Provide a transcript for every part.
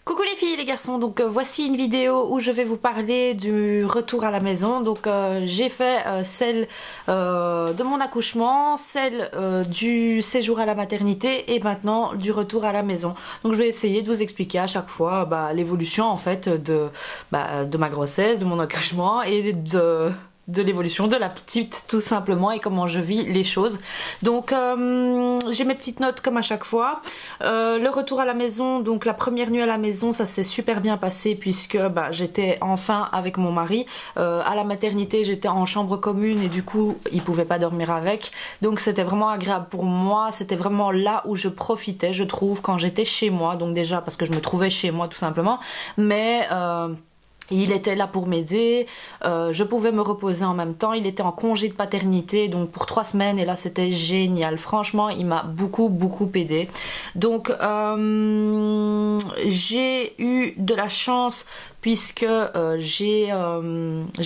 Coucou les filles et les garçons, donc voici une vidéo où je vais vous parler du retour à la maison. Donc j'ai fait celle de mon accouchement, celle du séjour à la maternité et maintenant du retour à la maison. Donc je vais essayer de vous expliquer à chaque fois l'évolution en fait de ma grossesse, de mon accouchement et de l'évolution de la petite tout simplement et comment je vis les choses. Donc j'ai mes petites notes comme à chaque fois. Le retour à la maison, donc la première nuit à la maison, ça s'est super bien passé puisque j'étais enfin avec mon mari. À la maternité j'étais en chambre commune et du coup il pouvait pas dormir avec, donc c'était vraiment agréable pour moi. C'était vraiment là où je profitais, je trouve, quand j'étais chez moi, donc déjà parce que je me trouvais chez moi tout simplement, mais il était là pour m'aider, je pouvais me reposer en même temps. Il était en congé de paternité donc pour 3 semaines et là c'était génial. Franchement il m'a beaucoup aidé. Donc j'ai eu de la chance puisque j'ai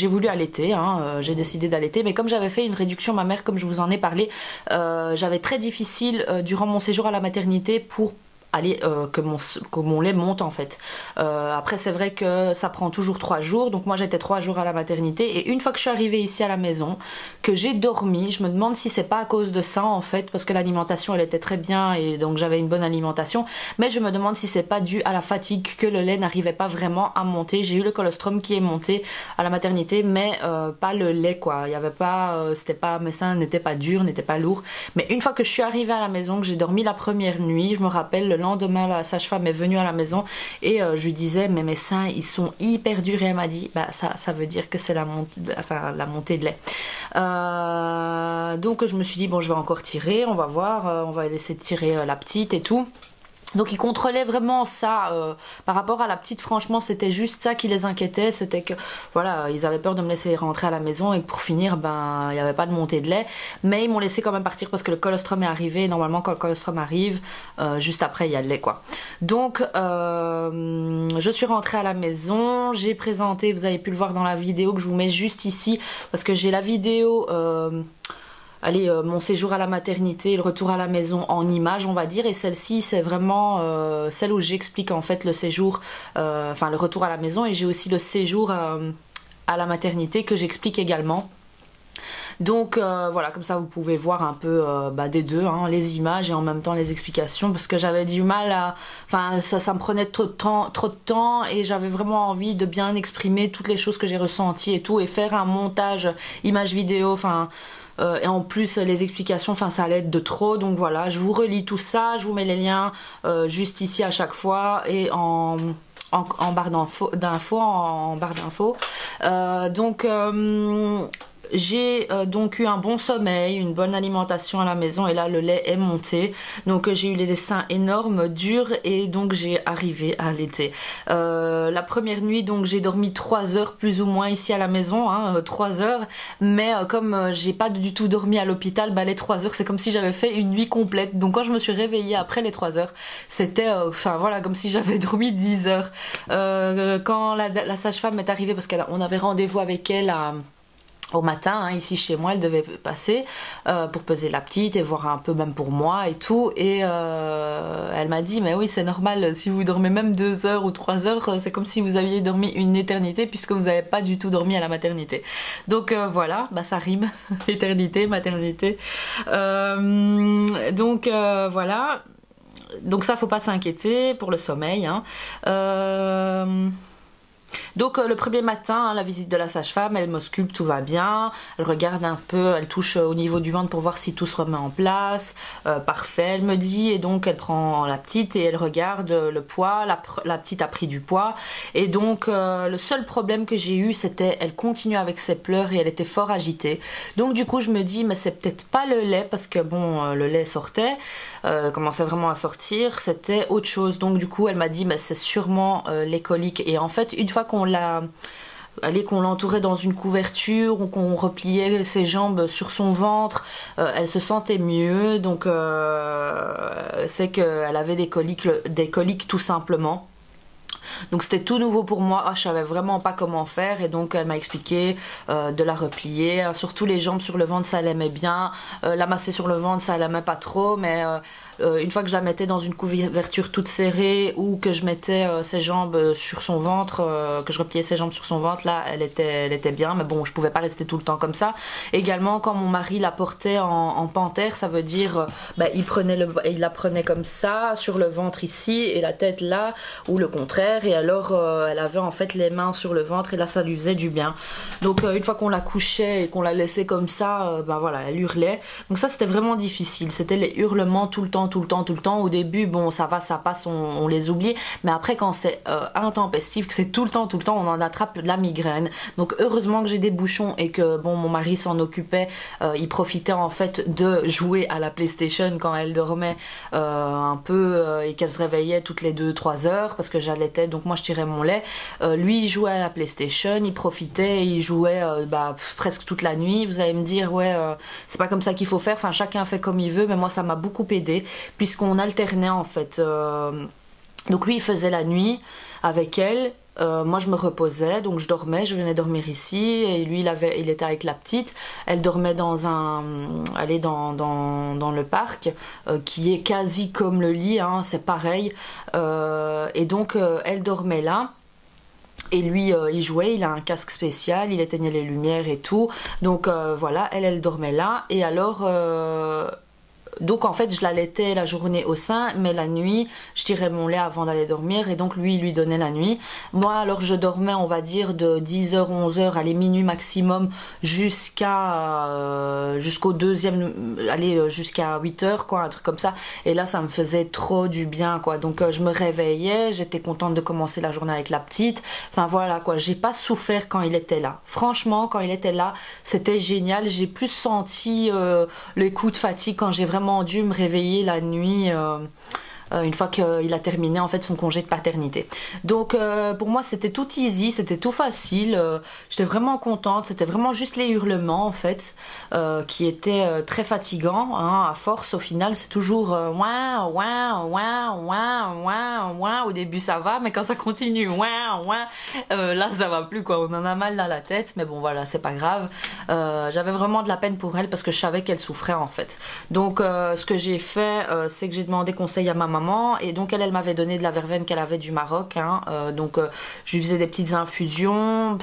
voulu allaiter, j'ai décidé d'allaiter, mais comme j'avais fait une réduction mammaire comme je vous en ai parlé, j'avais très difficile durant mon séjour à la maternité pour que mon lait monte en fait. Après c'est vrai que ça prend toujours 3 jours, donc moi j'étais 3 jours à la maternité et une fois que je suis arrivée ici à la maison, que j'ai dormi, je me demande si c'est pas à cause de ça en fait, parce que l'alimentation elle était très bien et donc j'avais une bonne alimentation, mais je me demande si c'est pas dû à la fatigue que le lait n'arrivait pas vraiment à monter. J'ai eu le colostrum qui est monté à la maternité, mais pas le lait quoi. Il y avait pas, mes seins n'étaient pas durs, n'étaient pas lourds. Mais une fois que je suis arrivée à la maison, que j'ai dormi la première nuit, je me rappelle le lendemain la sage-femme est venue à la maison et je lui disais mais mes seins ils sont hyper durs et elle m'a dit ça veut dire que c'est la montée de lait. Donc je me suis dit bon je vais encore tirer, on va voir, on va laisser tirer la petite et tout. Donc ils contrôlaient vraiment ça par rapport à la petite. Franchement c'était juste ça qui les inquiétait, c'était que voilà, ils avaient peur de me laisser rentrer à la maison et que pour finir il n'y avait pas de montée de lait, mais ils m'ont laissé quand même partir parce que le colostrum est arrivé et normalement quand le colostrum arrive juste après il y a le lait quoi. Donc je suis rentrée à la maison, j'ai présenté, vous avez pu le voir dans la vidéo que je vous mets juste ici parce que j'ai la vidéo mon séjour à la maternité et le retour à la maison en images on va dire, et celle-ci c'est vraiment celle où j'explique en fait le séjour, le retour à la maison, et j'ai aussi le séjour à la maternité que j'explique également. Donc voilà, comme ça vous pouvez voir un peu des deux, les images et en même temps les explications, parce que j'avais du mal à... ça me prenait trop de temps et j'avais vraiment envie de bien exprimer toutes les choses que j'ai ressenties et tout, et faire un montage image vidéo, et en plus les explications, ça allait être de trop. Donc voilà, je vous relis tout ça, je vous mets les liens juste ici à chaque fois et en barre d'infos, donc j'ai donc eu un bon sommeil, une bonne alimentation à la maison et là le lait est monté, donc j'ai eu les seins énormes, durs, et donc j'ai arrivé à allaiter. La première nuit donc j'ai dormi 3 heures plus ou moins ici à la maison, 3 heures, mais comme j'ai pas du tout dormi à l'hôpital, les 3 heures c'est comme si j'avais fait une nuit complète. Donc quand je me suis réveillée après les 3 heures, c'était voilà, comme si j'avais dormi 10 heures. Quand la sage-femme est arrivée, parce qu'on avait rendez-vous avec elle au matin, ici chez moi, elle devait passer pour peser la petite et voir un peu même pour moi et tout, et elle m'a dit mais oui c'est normal, si vous dormez même 2 heures ou 3 heures, c'est comme si vous aviez dormi une éternité puisque vous n'avez pas du tout dormi à la maternité. Donc voilà, ça rime, éternité, maternité. Donc voilà, donc ça faut pas s'inquiéter pour le sommeil. Donc le premier matin, la visite de la sage-femme, elle m'ausculte, tout va bien, elle regarde un peu, elle touche au niveau du ventre pour voir si tout se remet en place, parfait elle me dit, et donc elle prend la petite et elle regarde le poids, la petite a pris du poids, et donc le seul problème que j'ai eu c'était elle continue avec ses pleurs et elle était fort agitée. Donc du coup je me dis mais c'est peut-être pas le lait, parce que bon le lait sortait, commençait vraiment à sortir, c'était autre chose. Donc du coup elle m'a dit mais c'est sûrement les coliques, et en fait une fois qu'on l'entourait dans une couverture ou qu'on repliait ses jambes sur son ventre, elle se sentait mieux. Donc c'est qu'elle avait des coliques tout simplement. Donc c'était tout nouveau pour moi, je savais vraiment pas comment faire et donc elle m'a expliqué de la replier, surtout les jambes sur le ventre ça elle aimait bien, la masser sur le ventre ça elle aimait pas trop, mais une fois que je la mettais dans une couverture toute serrée ou que je mettais ses jambes sur son ventre, que je repliais ses jambes sur son ventre, là elle était bien, mais bon je pouvais pas rester tout le temps comme ça. Également quand mon mari la portait en panthère, ça veut dire il la prenait comme ça sur le ventre ici et la tête là, ou le contraire, et alors elle avait en fait les mains sur le ventre et là ça lui faisait du bien. Donc une fois qu'on la couchait et qu'on la laissait comme ça, voilà, elle hurlait. Donc ça c'était vraiment difficile, c'était les hurlements tout le temps. Au début, bon, ça va, ça passe, on les oublie. Mais après, quand c'est intempestif, que c'est tout le temps, on en attrape de la migraine. Donc, heureusement que j'ai des bouchons et que, bon, mon mari s'en occupait. Il profitait, en fait, de jouer à la PlayStation quand elle dormait un peu et qu'elle se réveillait toutes les 2-3 heures parce que j'allaitais. Donc, moi, je tirais mon lait. Lui, il jouait à la PlayStation, il profitait, il jouait presque toute la nuit. Vous allez me dire, ouais, c'est pas comme ça qu'il faut faire. Enfin, chacun fait comme il veut, mais moi, ça m'a beaucoup aidé. Puisqu'on alternait en fait. Donc lui il faisait la nuit avec elle, moi je me reposais, donc je dormais, je venais dormir ici et lui il était avec la petite. Elle dormait dans le parc qui est quasi comme le lit, hein, c'est pareil. Et donc elle dormait là. Et lui, il jouait, il a un casque spécial, il éteignait les lumières et tout. Donc voilà, elle dormait là. Et alors... Donc en fait je l'allaitais la journée au sein, mais la nuit je tirais mon lait avant d'aller dormir et donc lui il lui donnait la nuit. Moi alors je dormais on va dire de 10h 11h, allez minuit maximum jusqu'au deuxième, allez jusqu'à 8h quoi, un truc comme ça. Et là ça me faisait trop du bien quoi, donc je me réveillais, j'étais contente de commencer la journée avec la petite. Enfin voilà quoi, j'ai pas souffert quand il était là. Franchement quand il était là c'était génial, j'ai plus senti les coups de fatigue quand j'ai vraiment dû me réveiller la nuit une fois qu'il a terminé en fait son congé de paternité. Donc pour moi c'était tout easy, c'était tout facile, j'étais vraiment contente, c'était vraiment juste les hurlements en fait qui étaient très fatigants, hein. À force au final c'est toujours ouin, ouin, ouin, ouin, ouin, ouin. Au début ça va, mais quand ça continue ouin, ouin, là ça va plus quoi, on en a mal dans la tête, mais bon voilà c'est pas grave. J'avais vraiment de la peine pour elle parce que je savais qu'elle souffrait en fait. Donc ce que j'ai fait c'est que j'ai demandé conseil à ma maman et donc elle m'avait donné de la verveine qu'elle avait du Maroc, hein. Donc je lui faisais des petites infusions,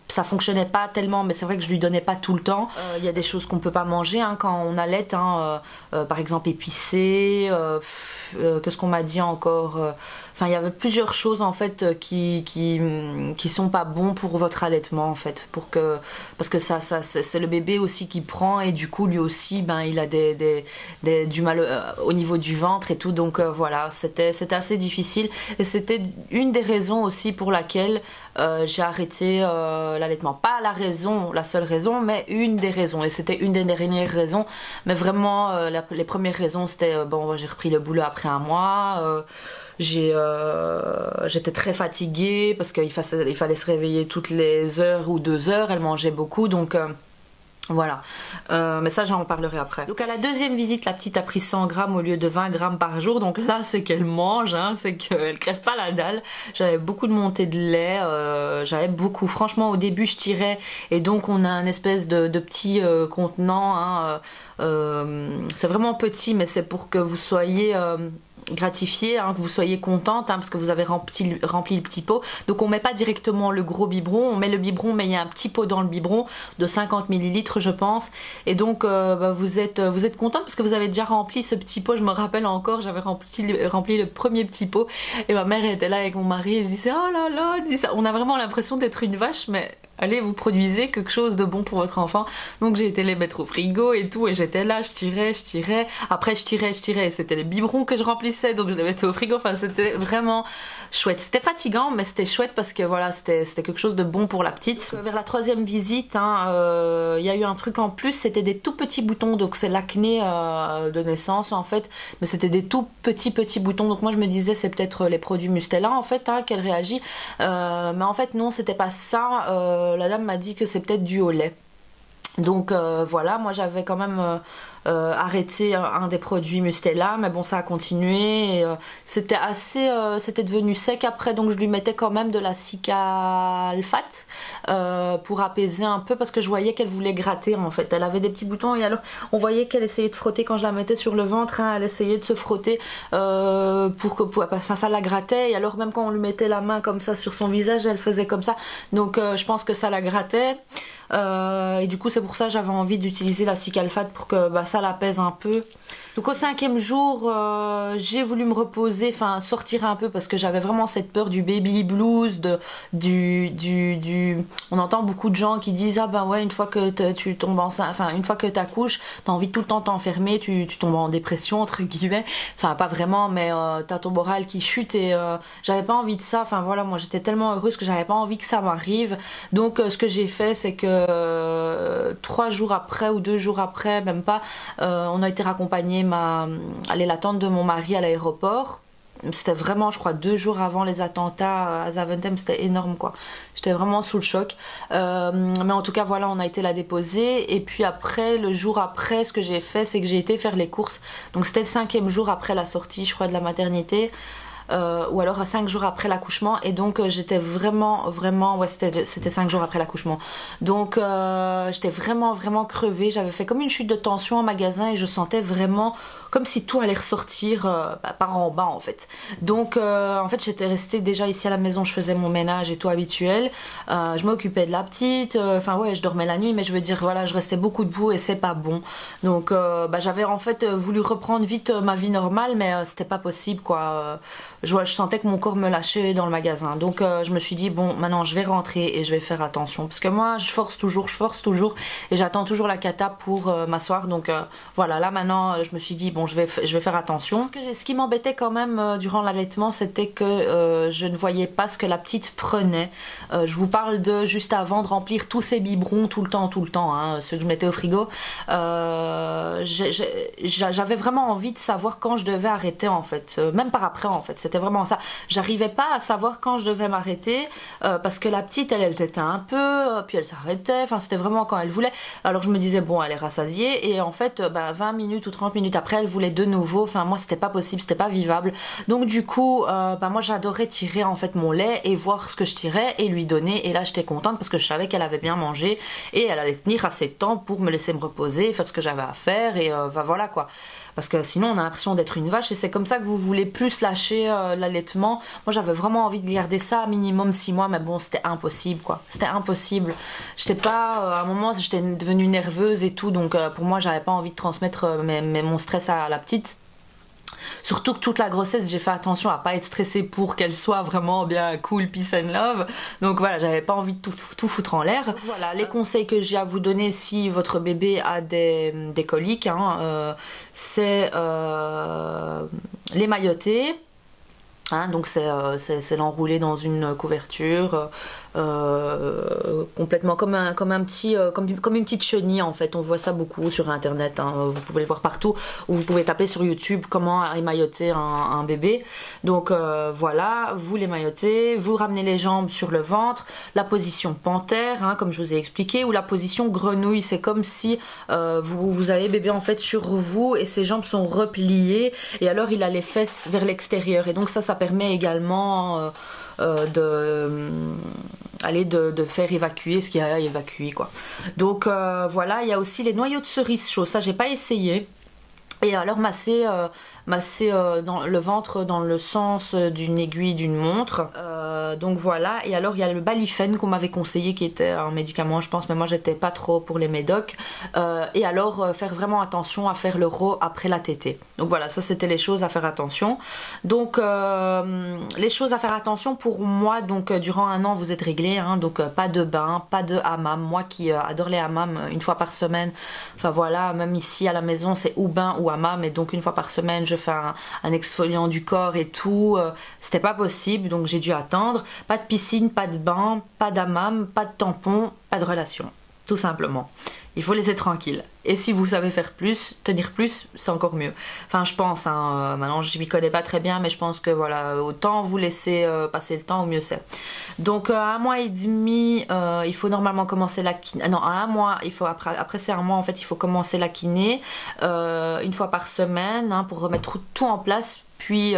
ça fonctionnait pas tellement mais c'est vrai que je lui donnais pas tout le temps. Il y a des choses qu'on peut pas manger hein, quand on allaite, hein, par exemple épicé, qu'est-ce qu'on m'a dit encore, enfin il y avait plusieurs choses en fait qui sont pas bons pour votre allaitement en fait, parce que ça c'est le bébé aussi qui prend et du coup lui aussi ben il a du mal au niveau du ventre et tout, donc voilà c'était assez difficile et c'était une des raisons aussi pour laquelle j'ai arrêté l'allaitement. Pas la seule raison, mais une des raisons, et c'était une des dernières raisons, mais vraiment les premières raisons c'était bon j'ai repris le boulot après un mois, j'étais très fatiguée parce qu'il fallait se réveiller toutes les heures ou 2 heures, elle mangeait beaucoup donc voilà, mais ça j'en parlerai après. Donc à la deuxième visite la petite a pris 100 grammes au lieu de 20 grammes par jour, donc là c'est qu'elle mange, hein, c'est qu'elle crève pas la dalle. J'avais beaucoup de montée de lait, j'avais beaucoup, franchement au début je tirais et donc on a un espèce de petit contenant, hein, c'est vraiment petit mais c'est pour que vous soyez gratifiée, hein, que vous soyez contente, hein, parce que vous avez rempli le petit pot. Donc on met pas directement le gros biberon, on met le biberon mais il y a un petit pot dans le biberon de 50 ml je pense, et donc vous êtes contente parce que vous avez déjà rempli ce petit pot. Je me rappelle encore, j'avais rempli le premier petit pot et ma mère était là avec mon mari et je disais oh là là, on a vraiment l'impression d'être une vache, mais allez vous produisez quelque chose de bon pour votre enfant. Donc j'ai été les mettre au frigo et tout et j'étais là, je tirais, après je tirais et c'était les biberons que je remplissais donc je les mettais au frigo. Enfin c'était vraiment chouette, c'était fatigant mais c'était chouette parce que voilà c'était quelque chose de bon pour la petite. Donc, vers la troisième visite hein, y a eu un truc en plus, c'était des tout petits boutons, donc c'est l'acné de naissance en fait, mais c'était des tout petits boutons, donc moi je me disais c'est peut-être les produits Mustela en fait hein, qu'elle réagit, mais en fait non c'était pas ça. La dame m'a dit que c'est peut-être dû au lait. Donc voilà, moi j'avais quand même arrêté un des produits Mustela, mais bon ça a continué. C'était assez, c'était devenu sec après, donc je lui mettais quand même de la Cicalfate pour apaiser un peu parce que je voyais qu'elle voulait gratter en fait. Elle avait des petits boutons et alors on voyait qu'elle essayait de frotter quand je la mettais sur le ventre, hein, elle essayait de se frotter enfin ça la grattait et alors même quand on lui mettait la main comme ça sur son visage, elle faisait comme ça. Donc je pense que ça la grattait. Et du coup c'est pour ça que j'avais envie d'utiliser la Cicalfate pour que ça l'apaise un peu. Donc au 5e jour j'ai voulu me reposer, enfin sortir un peu parce que j'avais vraiment cette peur du baby blues, on entend beaucoup de gens qui disent ah ben ouais une fois que tu tombes enceinte, enfin une fois que tu accouches t'as envie tout le temps de t'enfermer, tu tombes en dépression entre guillemets, enfin pas vraiment mais t'as ton moral qui chute et j'avais pas envie de ça, enfin voilà moi j'étais tellement heureuse que j'avais pas envie que ça m'arrive. Donc ce que j'ai fait c'est que 3 jours après ou 2 jours après, même pas, on a été raccompagner la tante de mon mari à l'aéroport. C'était vraiment, je crois, 2 jours avant les attentats à Zaventem, c'était énorme quoi. J'étais vraiment sous le choc. Mais en tout cas, voilà, on a été la déposer. Et puis après, le jour après, ce que j'ai fait, c'est que j'ai été faire les courses. Donc c'était le 5e jour après la sortie, je crois, de la maternité. Ou alors à 5 jours après l'accouchement et donc j'étais vraiment ouais c'était 5 jours après l'accouchement donc j'étais vraiment crevée, j'avais fait comme une chute de tension en magasin et je sentais vraiment comme si tout allait ressortir par en bas en fait. Donc en fait j'étais restée déjà ici à la maison, je faisais mon ménage et tout habituel, je m'occupais de la petite, enfin ouais je dormais la nuit mais je veux dire voilà je restais beaucoup debout et c'est pas bon. Donc j'avais en fait voulu reprendre vite ma vie normale mais c'était pas possible quoi. Je sentais que mon corps me lâchait dans le magasin. Donc je me suis dit bon maintenant je vais rentrer et je vais faire attention. Parce que moi je force toujours et j'attends toujours la cata pour m'asseoir. Donc voilà là maintenant je me suis dit bon je vais faire attention. Ce qui m'embêtait quand même durant l'allaitement c'était que je ne voyais pas ce que la petite prenait. Je vous parle de juste avant de remplir tous ces biberons tout le temps hein, ceux que je mettais au frigo. J'avais vraiment envie de savoir quand je devais arrêter en fait. Même par après en fait. C'était vraiment ça. J'arrivais pas à savoir quand je devais m'arrêter parce que la petite elle tétait un peu puis elle s'arrêtait, enfin c'était vraiment quand elle voulait. Alors je me disais bon elle est rassasiée et en fait 20 minutes ou 30 minutes après elle voulait de nouveau, enfin moi c'était pas possible, c'était pas vivable. Donc du coup moi j'adorais tirer en fait mon lait et voir ce que je tirais et lui donner et là j'étais contente parce que je savais qu'elle avait bien mangé et elle allait tenir assez de temps pour me laisser me reposer, faire ce que j'avais à faire et voilà quoi. Parce que sinon on a l'impression d'être une vache et c'est comme ça que vous voulez plus lâcher l'allaitement. Moi j'avais vraiment envie de garder ça à minimum 6 mois mais bon c'était impossible quoi. C'était impossible. J'étais pas, à un moment j'étais devenue nerveuse et tout donc pour moi j'avais pas envie de transmettre mon stress à la petite. Surtout que toute la grossesse j'ai fait attention à pas être stressée pour qu'elle soit vraiment bien cool, peace and love. Donc voilà, j'avais pas envie de tout foutre en l'air. Voilà, les conseils que j'ai à vous donner si votre bébé a des coliques, hein, c'est l'émailloter. Hein, donc c'est l'enrouler dans une couverture complètement comme une petite chenille en fait. On voit ça beaucoup sur internet, hein, vous pouvez le voir partout ou vous pouvez taper sur YouTube comment émailloter un bébé. Donc voilà, vous l'émaillotez, vous ramenez les jambes sur le ventre, la position panthère hein, comme je vous ai expliqué, ou la position grenouille. C'est comme si vous avez bébé en fait sur vous et ses jambes sont repliées et alors il a les fesses vers l'extérieur et donc ça permet également de faire évacuer ce qu'il y a à évacuer quoi. Donc voilà, il y a aussi les noyaux de cerise chauds, ça j'ai pas essayé. Et alors masser dans le ventre dans le sens d'une aiguille d'une montre. Donc voilà, et alors il y a le balifène qu'on m'avait conseillé qui était un médicament je pense, mais moi j'étais pas trop pour les médocs. Et alors faire vraiment attention à faire le RO après la tétée. Donc voilà, ça c'était les choses à faire attention. Donc les choses à faire attention pour moi, donc durant 1 an vous êtes réglés, hein, donc pas de bain, pas de hammam. Moi qui adore les hammams 1 fois par semaine, enfin voilà, même ici à la maison c'est ou bain ou hammam et donc 1 fois par semaine je fais un exfoliant du corps et tout, c'était pas possible donc j'ai dû attendre. Pas de piscine, pas de bain, pas d'hammam, pas de tampon, pas de relation. tout simplement. Il faut laisser tranquille. Et si vous savez faire plus, tenir plus, c'est encore mieux. Enfin, je pense, hein, maintenant je m'y connais pas très bien, mais je pense que voilà, autant vous laisser passer le temps, au mieux c'est. Donc à 1 mois et demi, il faut normalement commencer la kiné. Non, à 1 mois, il faut après c'est 1 mois en fait, il faut commencer la kiné 1 fois par semaine, hein, pour remettre tout en place. Puis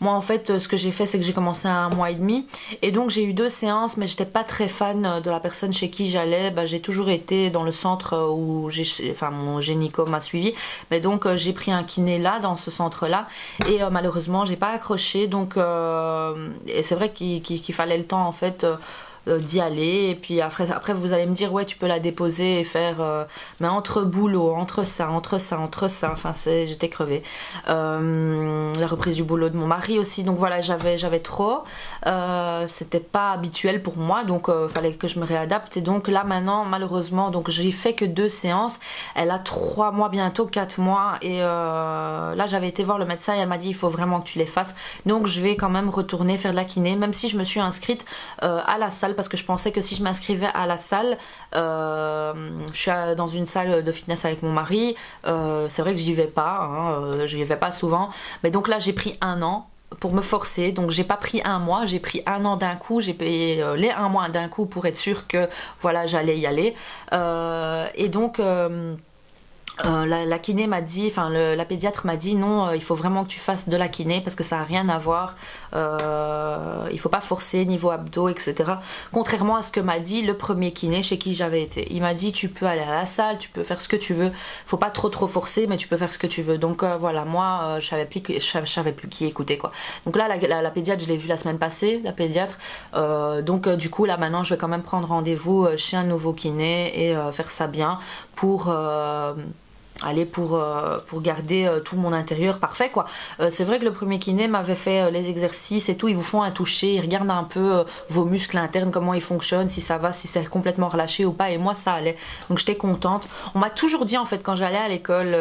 moi en fait ce que j'ai fait c'est que j'ai commencé à 1 mois et demi et donc j'ai eu 2 séances, mais j'étais pas très fan de la personne chez qui j'allais. Bah, j'ai toujours été dans le centre où mon gynéco m'a suivi, mais donc j'ai pris un kiné là dans ce centre là et malheureusement j'ai pas accroché, donc et c'est vrai qu'il fallait le temps en fait d'y aller. Et puis après vous allez me dire ouais tu peux la déposer et faire mais entre boulot, entre ça, enfin j'étais crevée. La reprise du boulot de mon mari aussi, donc voilà, j'avais trop, c'était pas habituel pour moi, donc fallait que je me réadapte. Et donc là maintenant malheureusement, donc j'ai fait que 2 séances, elle a 3 mois, bientôt 4 mois, et là j'avais été voir le médecin et elle m'a dit il faut vraiment que tu les fasses, donc je vais quand même retourner faire de la kiné, même si je me suis inscrite à la salle, parce que je pensais que si je m'inscrivais à la salle, je suis dans une salle de fitness avec mon mari, c'est vrai que j'y vais pas, hein, j'y vais pas souvent, mais donc là j'ai pris 1 an pour me forcer, donc j'ai pas pris 1 mois, j'ai pris 1 an d'un coup, j'ai payé les 1 mois d'un coup pour être sûre que voilà j'allais y aller, et donc la kiné m'a dit, enfin la pédiatre m'a dit non, il faut vraiment que tu fasses de la kiné parce que ça n'a rien à voir, il faut pas forcer niveau abdos, etc. Contrairement à ce que m'a dit le premier kiné chez qui j'avais été. Il m'a dit tu peux aller à la salle, tu peux faire ce que tu veux, faut pas trop forcer, mais tu peux faire ce que tu veux. Donc voilà, moi je savais plus qui écouter quoi. Donc là la pédiatre, je l'ai vue la semaine passée, la pédiatre, donc du coup là maintenant je vais quand même prendre rendez-vous chez un nouveau kiné et faire ça bien pour pour garder tout mon intérieur parfait quoi. C'est vrai que le premier kiné m'avait fait les exercices et tout, ils vous font un toucher, ils regardent un peu vos muscles internes, comment ils fonctionnent, si ça va, si c'est complètement relâché ou pas, et moi ça allait, donc j'étais contente. On m'a toujours dit en fait quand j'allais à l'école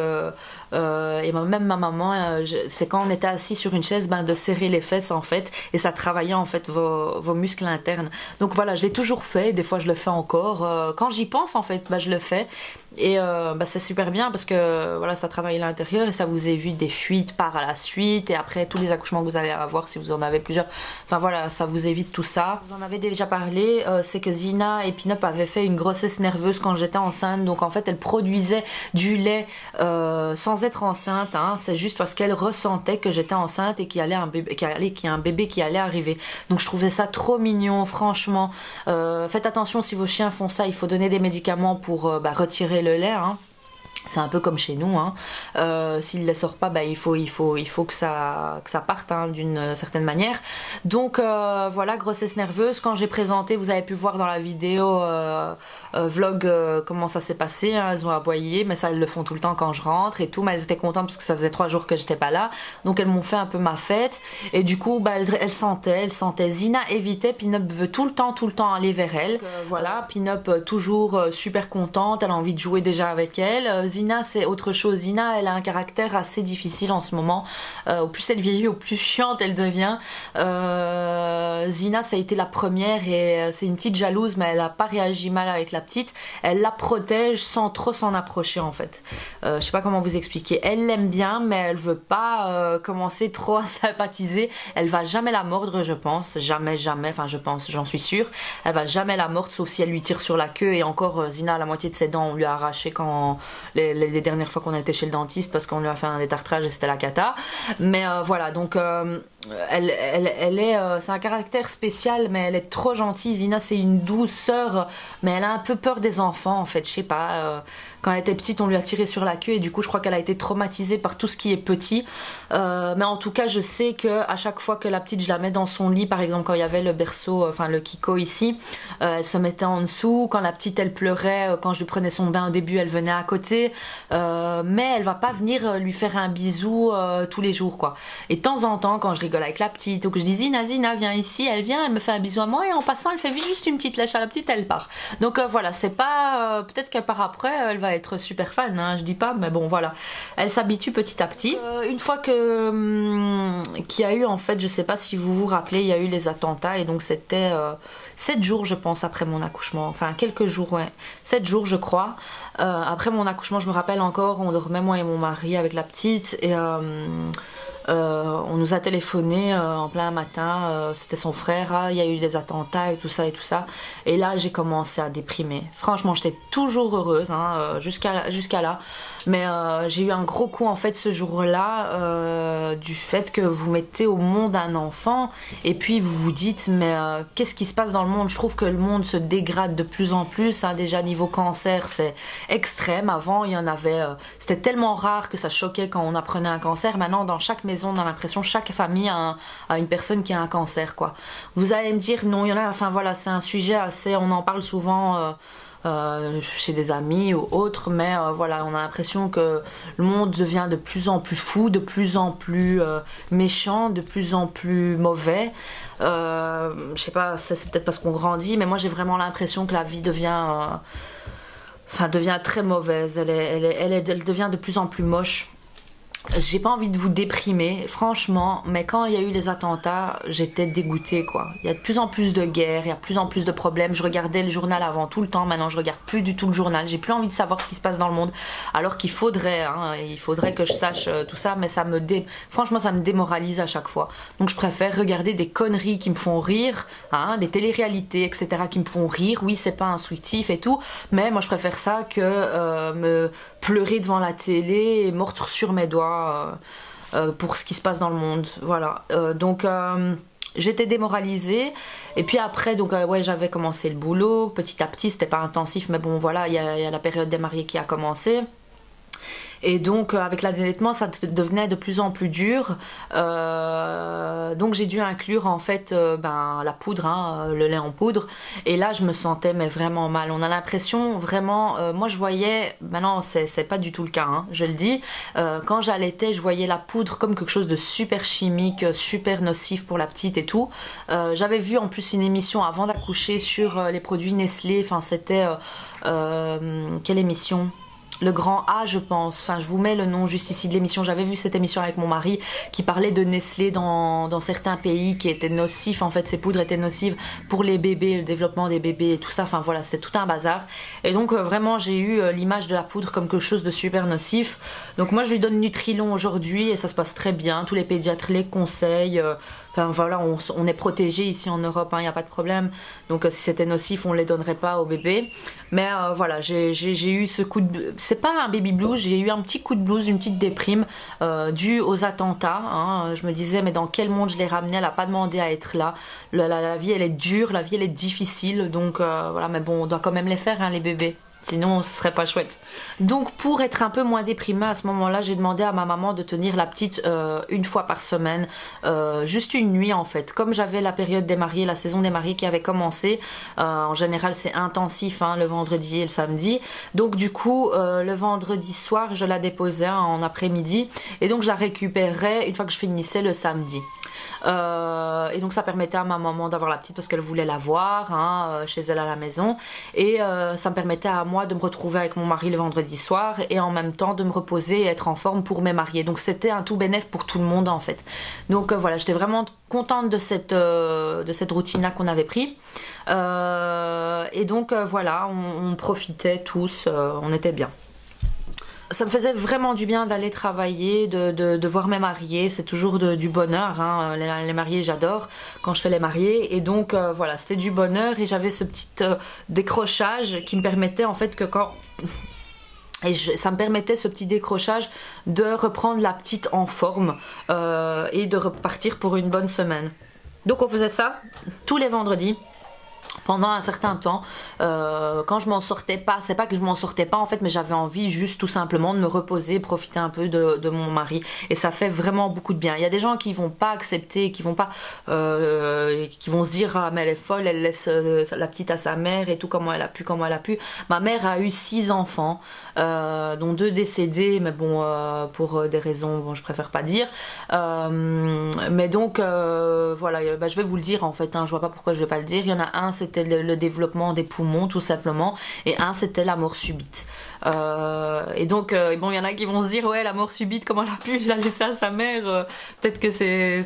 et même ma maman, c'est quand on était assis sur une chaise, de serrer les fesses en fait, et ça travaillait en fait vos muscles internes. Donc voilà, je l'ai toujours fait, des fois je le fais encore, quand j'y pense en fait, je le fais. Et c'est super bien parce que voilà, ça travaille l'intérieur et ça vous évite des fuites par la suite, et après tous les accouchements que vous allez avoir si vous en avez plusieurs, enfin voilà, ça vous évite tout ça. Vous en avez déjà parlé, c'est que Zina et Pinop avaient fait une grossesse nerveuse quand j'étais enceinte, donc en fait elle produisait du lait sans être enceinte, hein. C'est juste parce qu'elle ressentait que j'étais enceinte et qu'il y a un bébé qui allait arriver. Donc je trouvais ça trop mignon, franchement. Faites attention si vos chiens font ça, il faut donner des médicaments pour retirer le lait, hein. C'est un peu comme chez nous, hein. S'il ne les sort pas, il faut que ça parte, hein, d'une certaine manière. Donc voilà, grossesse nerveuse. Quand j'ai présenté, vous avez pu voir dans la vidéo vlog comment ça s'est passé, hein. Elles ont aboyé, mais ça elles le font tout le temps quand je rentre et tout, mais elles étaient contentes parce que ça faisait 3 jours que j'étais pas là, donc elles m'ont fait un peu ma fête. Et du coup elles sentaient. Zina évitait, Pinop veut tout le temps aller vers elle. Donc, voilà, Pinop toujours super contente, elle a envie de jouer déjà avec elle. Zina c'est autre chose, Zina elle a un caractère assez difficile en ce moment, au plus elle vieillit au plus chiante elle devient. Zina ça a été la première et c'est une petite jalouse, mais elle a pas réagi mal avec la petite, elle la protège sans trop s'en approcher en fait. Je sais pas comment vous expliquer, elle l'aime bien mais elle veut pas commencer trop à sympathiser, elle va jamais la mordre je pense, jamais, enfin je pense, j'en suis sûre, elle va jamais la mordre sauf si elle lui tire sur la queue, et encore Zina la moitié de ses dents on lui a arraché quand les dernières fois qu'on a été chez le dentiste parce qu'on lui a fait un détartrage et c'était la cata, mais voilà, donc elle est c'est un caractère spécial, mais elle est trop gentille. Zina c'est une douceur, mais elle a un peu peur des enfants en fait, je sais pas, quand elle était petite on lui a tiré sur la queue et du coup je crois qu'elle a été traumatisée par tout ce qui est petit, mais en tout cas je sais que à chaque fois que la petite je la mets dans son lit, par exemple quand il y avait le berceau, enfin le Kiko ici, elle se mettait en dessous, quand la petite elle pleurait, quand je lui prenais son bain au début elle venait à côté, mais elle va pas venir lui faire un bisou tous les jours quoi. Et de temps en temps quand je rigole avec la petite, ou que je dis Zina, Zina, viens ici, elle vient, elle me fait un bisou à moi, et en passant, elle fait vite juste une petite lèche à la petite, elle part. Donc voilà, c'est pas... peut-être qu'elle part après, elle va être super fan, hein, je dis pas, mais bon, voilà. Elle s'habitue petit à petit. Une fois que qu'il y a eu, en fait, je sais pas si vous vous rappelez, il y a eu les attentats, et donc c'était 7 jours, je pense, après mon accouchement, enfin quelques jours, ouais, 7 jours, je crois. Après mon accouchement, je me rappelle encore, on dormait moi et mon mari avec la petite, et on nous a téléphoné en plein matin, c'était son frère, il y a eu des attentats et tout ça, et là j'ai commencé à déprimer. Franchement, j'étais toujours heureuse, hein, jusqu'à là, mais j'ai eu un gros coup en fait ce jour-là, du fait que vous mettez au monde un enfant, et puis vous vous dites, mais qu'est-ce qui se passe dans le monde? Je trouve que le monde se dégrade de plus en plus, hein, déjà niveau cancer, c'est extrême. Avant, il y en avait, c'était tellement rare que ça choquait quand on apprenait un cancer. Maintenant, dans chaque maison, on a l'impression, chaque famille a une personne qui a un cancer, quoi. Vous allez me dire, non, il y en a, enfin voilà, c'est un sujet assez, on en parle souvent chez des amis ou autres, mais voilà, on a l'impression que le monde devient de plus en plus fou, de plus en plus méchant, de plus en plus mauvais. Je sais pas, c'est peut-être parce qu'on grandit, mais moi j'ai vraiment l'impression que la vie devient très mauvaise, elle devient de plus en plus moche. J'ai pas envie de vous déprimer, franchement, mais quand il y a eu les attentats, j'étais dégoûtée, quoi. Il y a de plus en plus de guerres, il y a de plus en plus de problèmes. Je regardais le journal avant tout le temps, maintenant je regarde plus du tout le journal. J'ai plus envie de savoir ce qui se passe dans le monde, alors qu'il faudrait, hein, il faudrait que je sache tout ça, mais franchement, ça me démoralise à chaque fois. Donc je préfère regarder des conneries qui me font rire, hein, des téléréalités, etc. qui me font rire. Oui, c'est pas instructif et tout, mais moi je préfère ça que me pleurer devant la télé et mordre sur mes doigts pour ce qui se passe dans le monde. Voilà, donc j'étais démoralisée, et puis après donc ouais, j'avais commencé le boulot petit à petit, c'était pas intensif, mais bon voilà, il y a la période des mariés qui a commencé. Et donc avec l'allaitement, ça devenait de plus en plus dur, donc j'ai dû inclure en fait la poudre, hein, le lait en poudre, et là je me sentais mais vraiment mal. On a l'impression vraiment, moi je voyais, maintenant c'est pas du tout le cas, hein, je le dis, quand j'allaitais je voyais la poudre comme quelque chose de super chimique, super nocif pour la petite et tout. J'avais vu en plus une émission avant d'accoucher sur les produits Nestlé, enfin c'était quelle émission ? Le Grand A, je pense, enfin je vous mets le nom juste ici de l'émission. J'avais vu cette émission avec mon mari qui parlait de Nestlé dans certains pays qui étaient nocifs, en fait ces poudres étaient nocives pour les bébés, le développement des bébés et tout ça, enfin voilà, c'était tout un bazar. Et donc vraiment j'ai eu l'image de la poudre comme quelque chose de super nocif. Donc moi je lui donne Nutrilon aujourd'hui et ça se passe très bien, tous les pédiatres les conseillent. Enfin voilà, on est protégé ici en Europe, il n'y a pas de problème. Donc si c'était nocif, on ne les donnerait pas au bébé. Mais voilà, j'ai eu ce coup de... C'est pas un baby blues, j'ai eu un petit coup de blues, une petite déprime due aux attentats. Hein. Je me disais, mais dans quel monde je l'ai ramenée? Elle n'a pas demandé à être là. La vie, elle est dure, la vie, elle est difficile. Donc voilà, mais bon, on doit quand même les faire, hein, les bébés. Sinon ce serait pas chouette. Donc pour être un peu moins déprimée à ce moment là, j'ai demandé à ma maman de tenir la petite une fois par semaine, juste une nuit en fait. Comme j'avais la période des mariés, la saison des mariés qui avait commencé, en général c'est intensif, hein, le vendredi et le samedi. Donc du coup le vendredi soir je la déposais en après-midi, et donc je la récupérais une fois que je finissais le samedi. Et donc ça permettait à ma maman d'avoir la petite parce qu'elle voulait la voir, hein, chez elle à la maison, et ça me permettait à moi de me retrouver avec mon mari le vendredi soir et en même temps de me reposer et être en forme pour mes mariés. Donc c'était un tout bénéf pour tout le monde en fait. Donc voilà, j'étais vraiment contente de cette routine là qu'on avait pris, et donc voilà, on profitait tous, on était bien. Ça me faisait vraiment du bien d'aller travailler, de voir mes mariés, c'est toujours du bonheur, hein. Les mariés j'adore quand je fais les mariés, et donc voilà, c'était du bonheur, et j'avais ce petit décrochage qui me permettait en fait que quand... ça me permettait, ce petit décrochage, de reprendre la petite en forme et de repartir pour une bonne semaine. Donc on faisait ça tous les vendredis. pendant un certain temps, quand je m'en sortais pas, c'est pas que je m'en sortais pas en fait, mais j'avais envie juste tout simplement de me reposer, profiter un peu de mon mari, et ça fait vraiment beaucoup de bien. Il y a des gens qui vont pas accepter, qui vont pas, qui vont se dire ah mais elle est folle, elle laisse la petite à sa mère et tout, comment elle a pu. Ma mère a eu 6 enfants, dont 2 décédés, mais bon pour des raisons, bon je préfère pas dire. Mais donc voilà, bah, je vais vous le dire en fait, hein, je vois pas pourquoi je vais pas le dire. Il y en a un, c'était le développement des poumons tout simplement, et un c'était la mort subite. Et donc bon, il y en a qui vont se dire ouais, la mort subite, comment elle a pu la laisser à sa mère, peut-être que c'est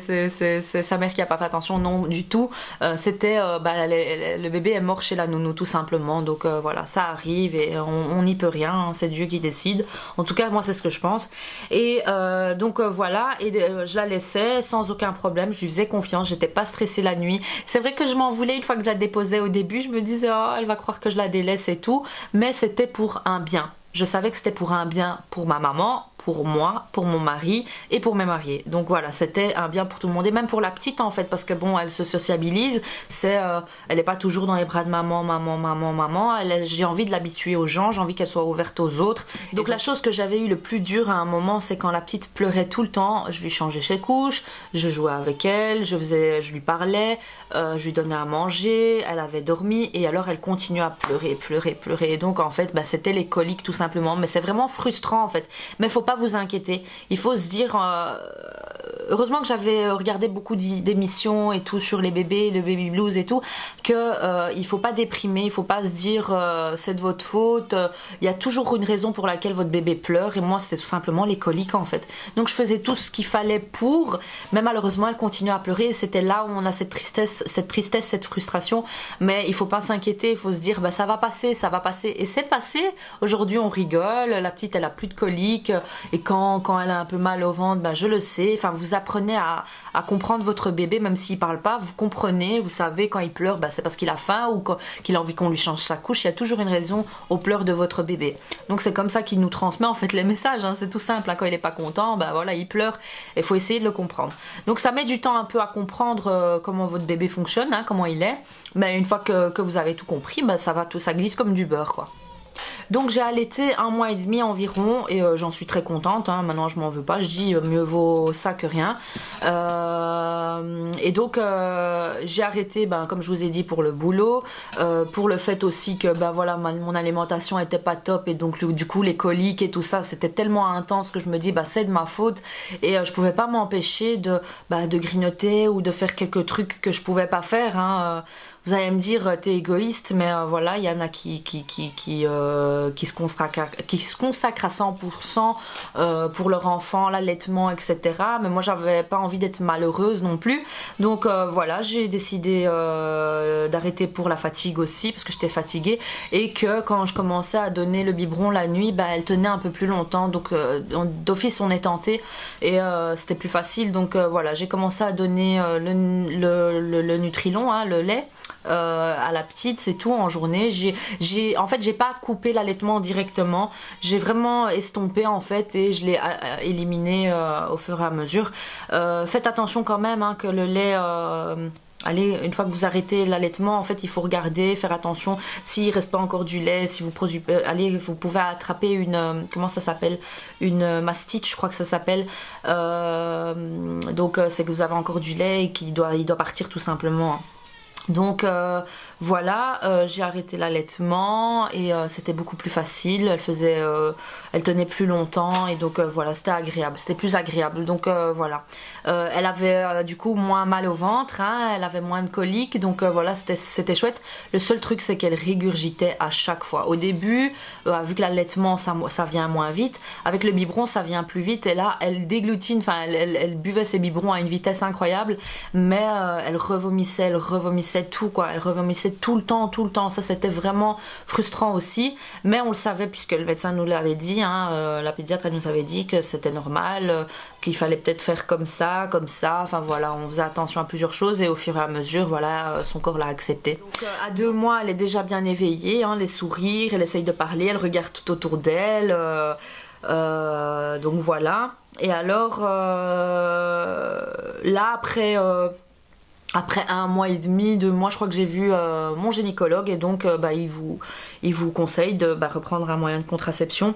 sa mère qui a pas fait attention. Non du tout, c'était bah, le bébé est mort chez la nounou tout simplement, donc voilà, ça arrive et on n'y peut rien, hein, c'est Dieu qui décide. En tout cas moi c'est ce que je pense. Et donc voilà, et je la laissais sans aucun problème, je lui faisais confiance, j'étais pas stressée la nuit. C'est vrai que je m'en voulais une fois que je la déposais au début, je me disais oh elle va croire que je la délaisse et tout, mais c'était pour un bien. Je savais que c'était pour un bien pour ma maman, pour moi, pour mon mari et pour mes mariés. Donc voilà, c'était un bien pour tout le monde, et même pour la petite en fait, parce que bon, elle se sociabilise, elle n'est pas toujours dans les bras de maman. J'ai envie de l'habituer aux gens, j'ai envie qu'elle soit ouverte aux autres. Donc la chose que j'avais eu le plus dur à un moment, c'est quand la petite pleurait tout le temps, je lui changeais ses couches, je jouais avec elle, je lui parlais, je lui donnais à manger, elle avait dormi, et alors elle continuait à pleurer. Et donc en fait, bah, c'était les coliques tout simplement, mais c'est vraiment frustrant en fait. Mais faut pas vous inquiéter, il faut se dire heureusement que j'avais regardé beaucoup d'émissions et tout sur les bébés, le baby blues et tout, que il faut pas déprimer, il faut pas se dire c'est de votre faute, il y a toujours une raison pour laquelle votre bébé pleure, et moi c'était tout simplement les coliques en fait. Donc je faisais tout ce qu'il fallait pour, mais malheureusement elle continuait à pleurer, et c'était là où on a cette tristesse, cette frustration. Mais il faut pas s'inquiéter, il faut se dire bah ça va passer, et c'est passé. Aujourd'hui on rigole, la petite elle a plus de coliques, et quand elle a un peu mal au ventre, bah je le sais. Enfin, vous apprenez à comprendre votre bébé, même s'il parle pas, vous comprenez, vous savez quand il pleure, bah c'est parce qu'il a faim ou qu'il a envie qu'on lui change sa couche. Il y a toujours une raison aux pleurs de votre bébé. Donc c'est comme ça qu'il nous transmet en fait les messages, hein. C'est tout simple, hein. Quand il est pas content, bah voilà, il pleure, et il faut essayer de le comprendre. Donc ça met du temps un peu à comprendre comment votre bébé fonctionne, hein, comment il est, mais une fois que vous avez tout compris, bah ça glisse comme du beurre quoi. Donc j'ai allaité 1 mois et demi environ, et j'en suis très contente, hein. Maintenant je m'en veux pas, je dis mieux vaut ça que rien. Et donc j'ai arrêté, ben, comme je vous ai dit, pour le boulot, pour le fait aussi que ben, voilà, mon alimentation était pas top, et donc du coup les coliques et tout ça c'était tellement intense que je me dis bah, c'est de ma faute, et je pouvais pas m'empêcher de grignoter ou de faire quelques trucs que je pouvais pas faire, hein. Vous allez me dire t'es égoïste, mais voilà, il y en a qui se consacrent à 100% pour leur enfant, l'allaitement, etc. Mais moi j'avais pas envie d'être malheureuse non plus, donc voilà, j'ai décidé d'arrêter pour la fatigue aussi, parce que j'étais fatiguée, et que quand je commençais à donner le biberon la nuit, bah, elle tenait un peu plus longtemps, donc d'office on est tenté, et c'était plus facile. Donc voilà, j'ai commencé à donner le Nutrilon, hein, le lait, à la petite, c'est tout, en journée. En fait j'ai pas coupé l'allaitement directement, j'ai vraiment estompé en fait, et je l'ai éliminé au fur et à mesure. Faites attention quand même, hein, que le lait allez, une fois que vous arrêtez l'allaitement, en fait, il faut regarder, faire attention s'il reste pas encore du lait, si vous allez, vous pouvez attraper une comment ça s'appelle, une mastite, je crois que ça s'appelle. Donc c'est que vous avez encore du lait et il doit partir tout simplement. Donc voilà, j'ai arrêté l'allaitement, et c'était beaucoup plus facile, elle tenait plus longtemps, et donc voilà, c'était agréable, c'était plus agréable. Donc voilà, elle avait du coup moins mal au ventre, hein, elle avait moins de coliques, donc voilà, c'était chouette. Le seul truc, c'est qu'elle régurgitait à chaque fois. Au début, vu que l'allaitement ça vient moins vite, avec le biberon ça vient plus vite, et là elle déglutine, enfin elle buvait ses biberons à une vitesse incroyable, mais elle revomissait tout quoi, elle revomissait tout le temps, ça c'était vraiment frustrant aussi, mais on le savait puisque le médecin nous l'avait dit, hein, la pédiatre elle nous avait dit que c'était normal, qu'il fallait peut-être faire comme ça, enfin voilà, on faisait attention à plusieurs choses, et au fur et à mesure, voilà, son corps l'a accepté. Donc à 2 mois elle est déjà bien éveillée, hein, les sourires, elle essaye de parler, elle regarde tout autour d'elle, donc voilà. Et alors là après après 1 mois et demi, 2 mois, je crois que j'ai vu mon gynécologue et donc il vous conseille de reprendre un moyen de contraception.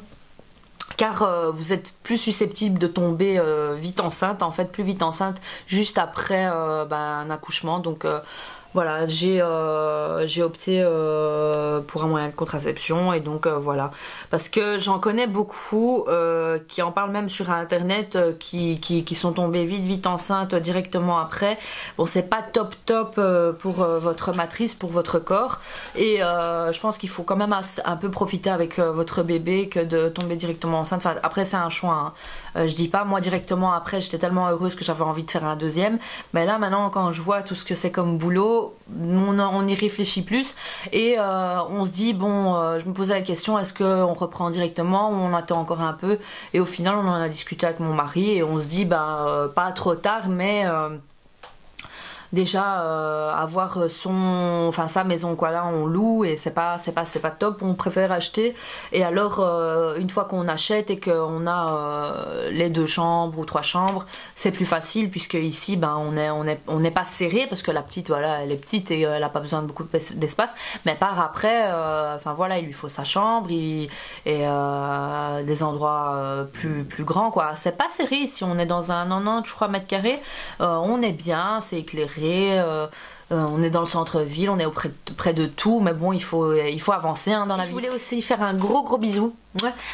Car vous êtes plus susceptible de tomber vite enceinte, en fait plus vite enceinte juste après un accouchement. Donc voilà, j'ai opté pour un moyen de contraception et donc voilà. Parce que j'en connais beaucoup qui en parlent même sur internet, qui sont tombés vite enceintes directement après. Bon, c'est pas top pour votre matrice, pour votre corps. Et je pense qu'il faut quand même un peu profiter avec votre bébé que de tomber directement enceinte. Enfin, après c'est un choix, hein. Je dis pas, moi directement après j'étais tellement heureuse que j'avais envie de faire un deuxième. Mais là maintenant quand je vois tout ce que c'est comme boulot, on y réfléchit plus et on se dit bon, je me posais la question, est-ce qu'on reprend directement ou on attend encore un peu, et au final on en a discuté avec mon mari et on se dit pas trop tard, mais déjà avoir sa maison quoi, là on loue et c'est pas top, on préfère acheter. Et alors une fois qu'on achète et qu'on a les 2 chambres ou 3 chambres, c'est plus facile puisque ici on n'est pas serré parce que la petite, voilà, elle est petite et elle a pas besoin de beaucoup d'espace, mais par après il lui faut sa chambre et des endroits plus grands quoi. C'est pas serré ici, on est dans un 90 je crois mètres carrés, on est bien, c'est éclairé. On est dans le centre-ville, on est près de tout, mais bon, il faut avancer dans la vie. Je voulais aussi faire un gros bisou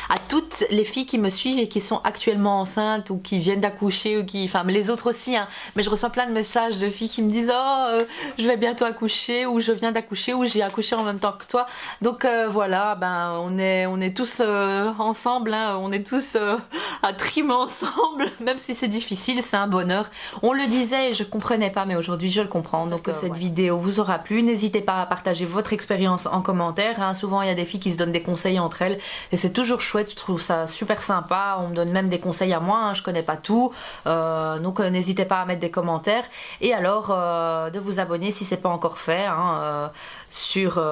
à toutes les filles qui me suivent et qui sont actuellement enceintes ou qui viennent d'accoucher, ou les autres aussi, hein. Mais je reçois plein de messages de filles qui me disent je vais bientôt accoucher, ou je viens d'accoucher, ou j'ai accouché en même temps que toi. Donc voilà, on est tous ensemble, hein. On est tous à trimer ensemble, même si c'est difficile, c'est un bonheur. On le disait et je comprenais pas, mais aujourd'hui je le comprends. Donc cette vidéo vous aura plu, n'hésitez pas à partager votre expérience en commentaire, hein. Souvent il y a des filles qui se donnent des conseils entre elles et c'est toujours chouette, je trouve ça super sympa. On me donne même des conseils à moi, hein. Je connais pas tout, donc n'hésitez pas à mettre des commentaires et alors de vous abonner si c'est pas encore fait, hein, sur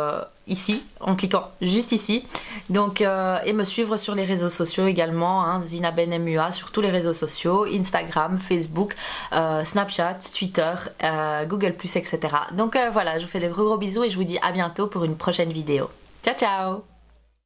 ici, en cliquant juste ici, donc et me suivre sur les réseaux sociaux également, hein, Zina Ben MUA sur tous les réseaux sociaux, Instagram, Facebook, Snapchat, Twitter, Google+, etc. Donc voilà, je vous fais des gros bisous et je vous dis à bientôt pour une prochaine vidéo. Ciao ciao.